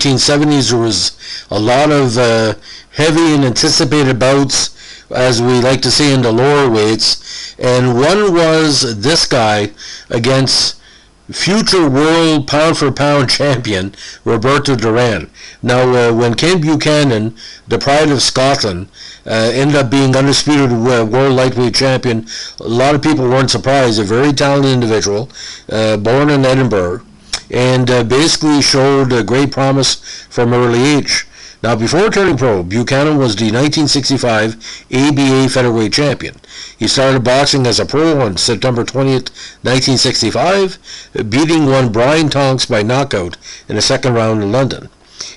1970s, there was a lot of heavy and anticipated bouts, as we like to see in the lower weights, and one was this guy against future world pound-for-pound champion Roberto Duran. Now, when Ken Buchanan, the pride of Scotland, ended up being undisputed world lightweight champion, a lot of people weren't surprised. A very talented individual, born in Edinburgh, and basically showed great promise from early age. Now, before turning pro, Buchanan was the 1965 ABA featherweight champion. He started boxing as a pro on September 20th, 1965, beating one Brian Tonks by knockout in the second round in London.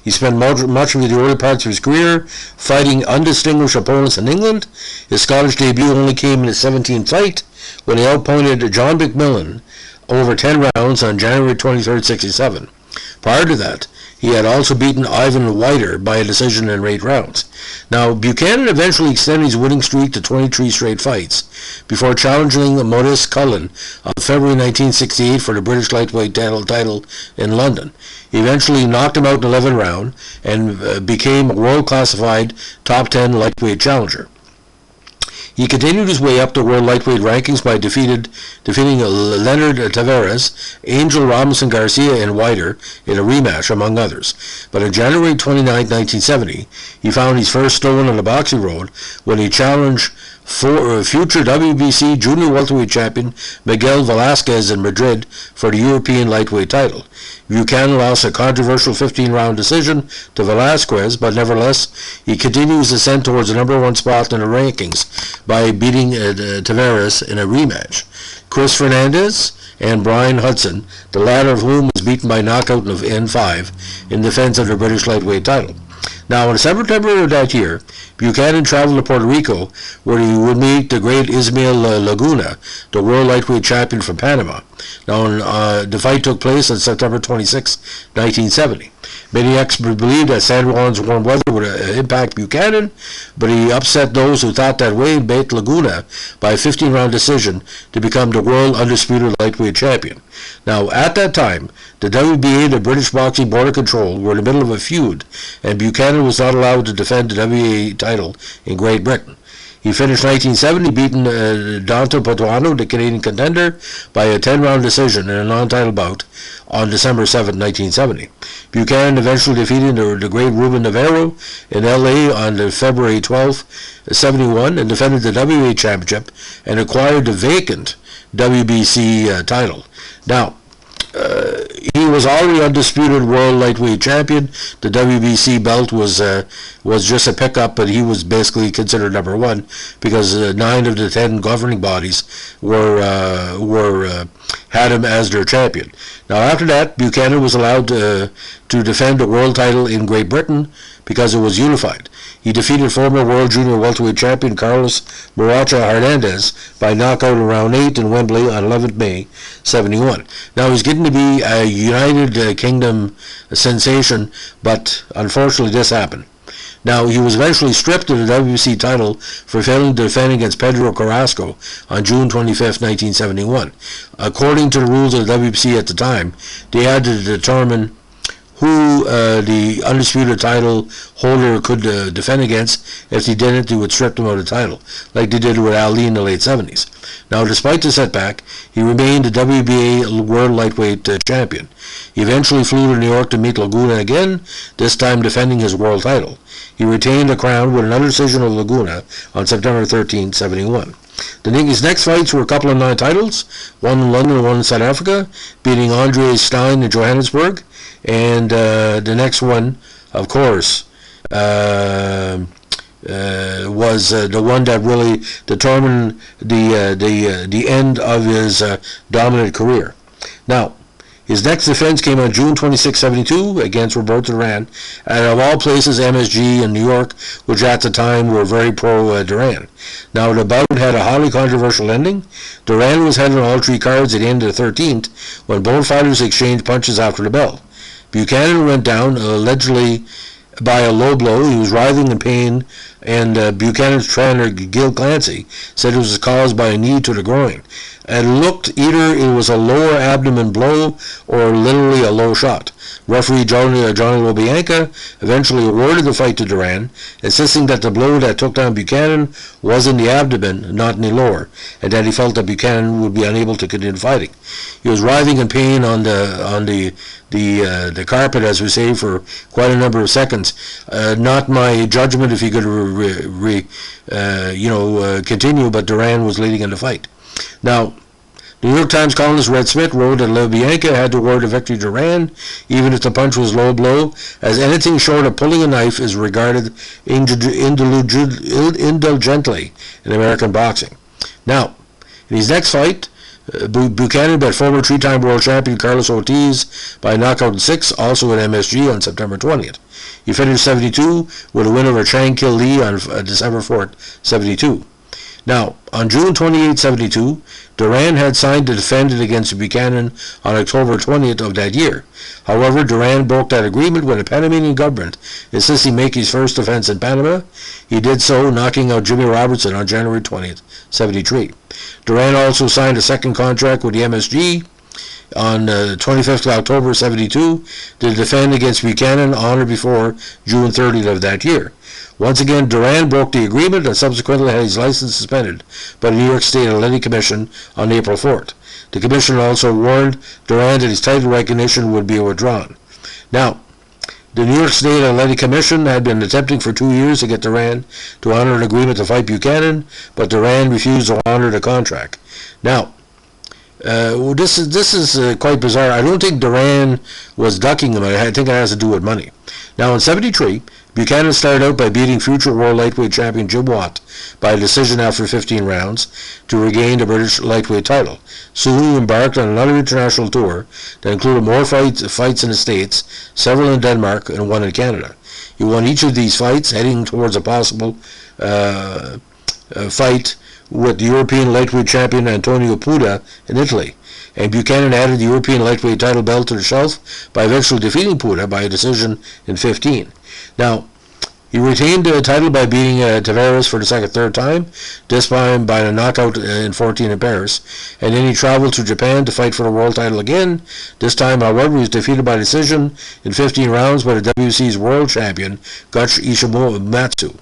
He spent much of the early parts of his career fighting undistinguished opponents in England. His Scottish debut only came in his 17th fight when he outpointed John McMillan over 10 rounds on January 23rd, 1967. Prior to that, he had also beaten Ivan Whiter by a decision in 8 rounds. Now, Buchanan eventually extended his winning streak to 23 straight fights before challenging Maurice Cullen on February 1968 for the British lightweight title in London. He eventually knocked him out in the 11th round and became a world-classified top 10 lightweight challenger. He continued his way up the world lightweight rankings by defeating Leonard Tavares, Angel Robinson Garcia, and Whiter in a rematch, among others. But on January 29, 1970, he found his first stone on the boxing road when he challenged future WBC junior welterweight champion Miguel Velasquez in Madrid for the European lightweight title. Buchanan lost a controversial 15-round decision to Velasquez, but nevertheless, he continued his ascent towards the number 1 spot in the rankings by beating Tavares in a rematch. Chris Fernandez and Brian Hudson, the latter of whom was beaten by knockout in 5 in defense of the British lightweight title. Now, in September of that year, Buchanan traveled to Puerto Rico, where he would meet the great Ismael Laguna, the world lightweight champion from Panama. Now, the fight took place on September 26, 1970. Many experts believed that San Juan's warm weather would impact Buchanan, but he upset those who thought that way and beat Laguna by a 15-round decision to become the world undisputed lightweight champion. Now, at that time, the WBA and the British Boxing Board of Control were in the middle of a feud, and Buchanan was not allowed to defend the WBA title in Great Britain. He finished 1970 beating Dante Patuano, the Canadian contender, by a 10-round decision in a non-title bout on December 7, 1970. Buchanan eventually defeated the great Ruben Navarro in LA on February 12, 1971, and defended the WBA championship and acquired the vacant WBC title. Now, he was already undisputed world lightweight champion. The WBC belt was just a pickup, but he was basically considered number 1 because 9 of the 10 governing bodies had him as their champion. Now, after that, Buchanan was allowed to defend the world title in Great Britain because it was unified. He defeated former world junior welterweight champion Carlos Maracha Hernandez by knockout in round 8 in Wembley on 11th May 1971. Now, he's getting to be a United Kingdom sensation, but unfortunately this happened. Now, he was eventually stripped of the WBC title for failing to defend against Pedro Carrasco on June 25, 1971. According to the rules of the WBC at the time, they had to determine who the undisputed title holder could defend against. If they didn't, they would strip them of the title, like they did with Ali in the late 70s. Now, despite the setback, he remained the WBA World Lightweight Champion. He eventually flew to New York to meet Laguna again, this time defending his world title. He retained the crown with another decision of Laguna on September 13, 1971. His next fights were a couple of non-titles, one in London and one in South Africa, beating Andre Stein in Johannesburg, and the next one, of course, was the one that really determined the end of his dominant career. Now, his next defense came on June 26, 1972 against Roberto Duran, and of all places, MSG in New York, which at the time were very pro-Duran. Now, the bout had a highly controversial ending. Duran was headed on all 3 cards at the end of the 13th when both fighters exchanged punches after the bell. Buchanan went down, allegedly by a low blow. He was writhing in pain, and Buchanan's trainer, Gil Clancy, said it was caused by a knee to the groin. It looked either it was a lower abdomen blow or literally a low shot. Referee Johnny LaBianca eventually awarded the fight to Duran, insisting that the blow that took down Buchanan was in the abdomen, not in the lower, and that he felt that Buchanan would be unable to continue fighting. He was writhing in pain on the carpet, as we say, for quite a number of seconds. Not my judgment if he could continue, but Duran was leading in the fight. Now, the New York Times columnist Red Smith wrote that LaBianca had to award a victory to Duran, even if the punch was low blow, as anything short of pulling a knife is regarded indulgently in American boxing. Now, in his next fight, Buchanan beat former three-time world champion Carlos Ortiz by knockout in 6, also at MSG on September 20th. He finished 72 with a win over Chang Kil Lee on December 4th, 72. Now, on June 28, 72, Duran had signed to defend it against Buchanan on October 20th of that year. However, Duran broke that agreement when the Panamanian government insisted he make his first defense in Panama. He did so, knocking out Jimmy Robertson on January 20th, 73. Duran also signed a second contract with the MSG on 25th of October 72 to defend against Buchanan on or before June 30th of that year. Once again, Duran broke the agreement and subsequently had his license suspended by the New York State Athletic Commission on April 4th. The commission also warned Duran that his title recognition would be withdrawn. Now, the New York State Athletic Commission had been attempting for 2 years to get Duran to honor an agreement to fight Buchanan, but Duran refused to honor the contract. Now, this is quite bizarre. I don't think Duran was ducking him. I think it has to do with money. Now, in 73, Buchanan started out by beating future world lightweight champion Jim Watt by a decision after 15 rounds to regain the British lightweight title. Soon he embarked on another international tour that included more fights in the States, several in Denmark, and one in Canada. He won each of these fights, heading towards a possible fight with the European lightweight champion Antonio Puda in Italy. And Buchanan added the European lightweight title belt to the shelf by eventually defeating Puda by a decision in 15. Now, he retained the title by beating Tavares for the third time, this time by a knockout in 14 in Paris, and then he traveled to Japan to fight for the world title again. This time, however, he was defeated by decision in 15 rounds by the WC's world champion, Guch Ishimatsu.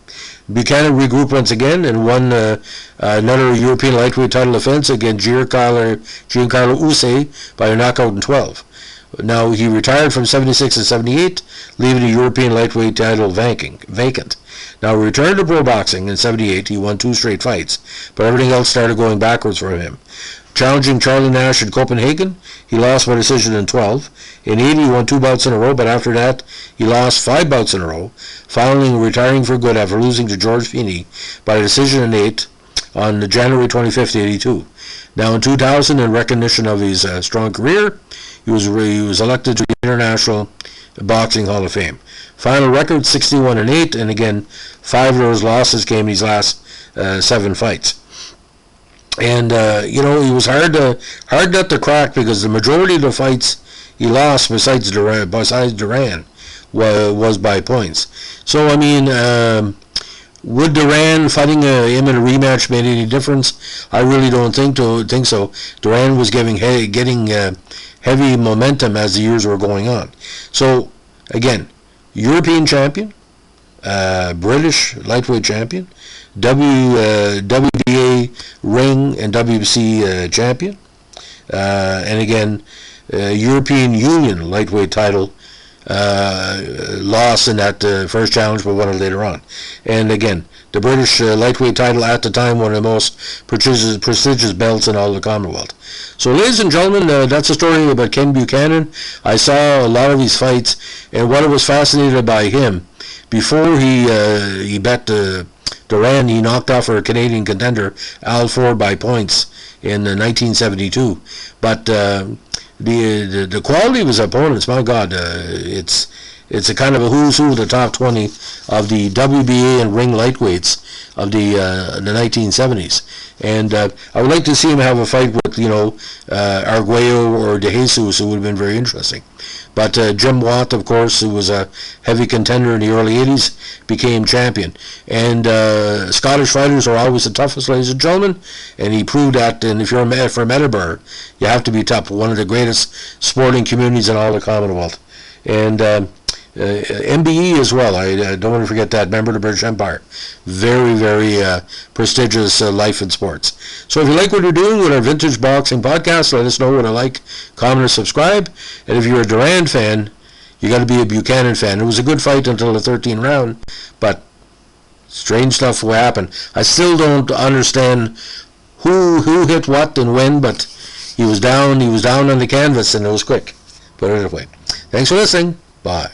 Buchanan regrouped once again and won another European lightweight title defense against Giancarlo Usse by a knockout in 12. Now, he retired from 76 and 78, leaving the European lightweight title vacant. Now, he returned to pro boxing in 78. He won 2 straight fights, but everything else started going backwards for him. Challenging Charlie Nash in Copenhagen, he lost by decision in 12. In 80, he won 2 bouts in a row, but after that, he lost 5 bouts in a row, finally retiring for good after losing to George Feeney by decision in 8 on January 25th, 82. Now, in 2000, in recognition of his strong career, he was elected to the International Boxing Hall of Fame. Final record, 61 and 8, and again, 5 of those losses came in his last 7 fights. And he was hard nut to crack because the majority of the fights he lost, besides Duran, was by points. So I mean, would Duran fighting him in a rematch made any difference? I really don't think so. Duran was getting heavy momentum as the years were going on. So again, European champion, British lightweight champion, WBA ring and WBC champion, and again, European Union lightweight title lost in that first challenge, but won it later on. And again, the British lightweight title at the time, one of the most prestigious belts in all the Commonwealth. So, ladies and gentlemen, that's a story about Ken Buchanan. I saw a lot of these fights, and what I was fascinated by him, before he bet Duran, he knocked off a Canadian contender, Al Ford, by points in 1972. But the quality of his opponents, my God, it's a kind of a who's who of the top 20 of the WBA and ring lightweights of the 1970s. And I would like to see him have a fight with, Arguello or De Jesus. It would have been very interesting. But Jim Watt, of course, who was a heavy contender in the early 80s, became champion. And Scottish fighters are always the toughest, ladies and gentlemen, and he proved that. And if you're from Edinburgh, you have to be tough. One of the greatest sporting communities in all the Commonwealth. And MBE as well. I don't want to forget that. Member of the British Empire. Very, very prestigious life in sports. So if you like what we're doing with our Vintage Boxing podcast, let us know what I like, comment, or subscribe. And if you're a Duran fan, you got to be a Buchanan fan. It was a good fight until the 13th round, but strange stuff will happen. I still don't understand who hit what and when, but he was down on the canvas and it was quick. Put it away. Thanks for listening. Bye.